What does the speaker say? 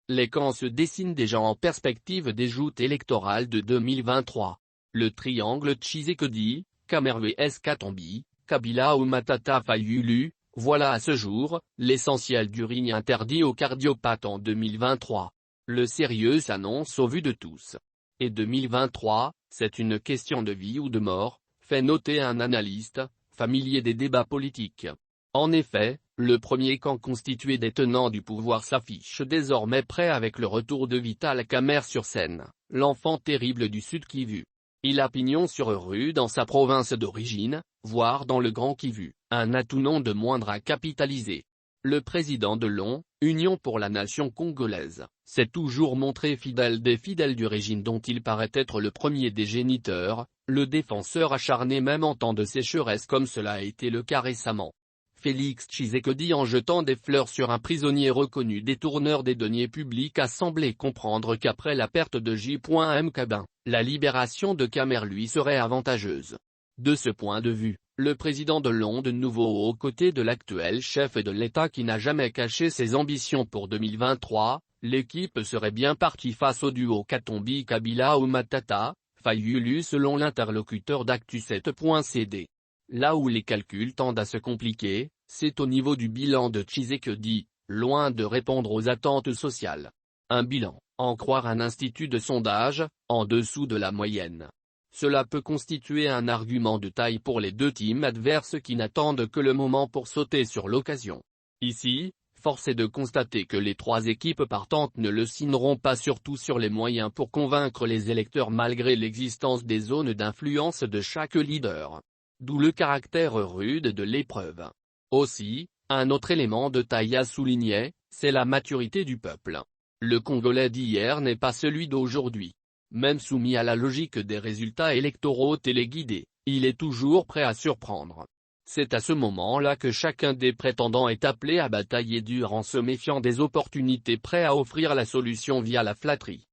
les camps se dessinent déjà en perspective des joutes électorales de 2023. Le triangle Tshisekedi, Khmer vs Katumbi, Kabila ou Matata Fayulu, voilà à ce jour, l'essentiel du règne interdit aux cardiopathes en 2023. Le sérieux s'annonce au vu de tous. Et 2023, c'est une question de vie ou de mort, fait noter un analyste, familier des débats politiques. En effet, le premier camp constitué des tenants du pouvoir s'affiche désormais prêt avec le retour de Vital Kamerhe sur scène, l'enfant terrible du Sud Kivu. Il a pignon sur rue dans sa province d'origine, voire dans le Grand Kivu, un atout non de moindre à capitaliser. Le président de l'Union pour la nation congolaise, s'est toujours montré fidèle des fidèles du régime dont il paraît être le premier des géniteurs, le défenseur acharné même en temps de sécheresse comme cela a été le cas récemment. Félix Tshisekedi en jetant des fleurs sur un prisonnier reconnu détourneur des deniers publics a semblé comprendre qu'après la perte de J.M. Kabin, la libération de Kamerhe lui serait avantageuse. De ce point de vue, le président de de nouveau aux côtés de l'actuel chef de l'État qui n'a jamais caché ses ambitions pour 2023, l'équipe serait bien partie face au duo Katumbi-Kabila ou Matata Fayulu selon l'interlocuteur d'Actu7.cd. Là où les calculs tendent à se compliquer, c'est au niveau du bilan de Tshisekedi, loin de répondre aux attentes sociales. Un bilan, en croire un institut de sondage, en dessous de la moyenne. Cela peut constituer un argument de taille pour les deux teams adverses qui n'attendent que le moment pour sauter sur l'occasion. Ici, force est de constater que les trois équipes partantes ne le signeront pas surtout sur les moyens pour convaincre les électeurs malgré l'existence des zones d'influence de chaque leader. D'où le caractère rude de l'épreuve. Aussi, un autre élément de taille à souligner, c'est la maturité du peuple. Le Congolais d'hier n'est pas celui d'aujourd'hui. Même soumis à la logique des résultats électoraux téléguidés, il est toujours prêt à surprendre. C'est à ce moment-là que chacun des prétendants est appelé à batailler dur en se méfiant des opportunités prêts à offrir la solution via la flatterie.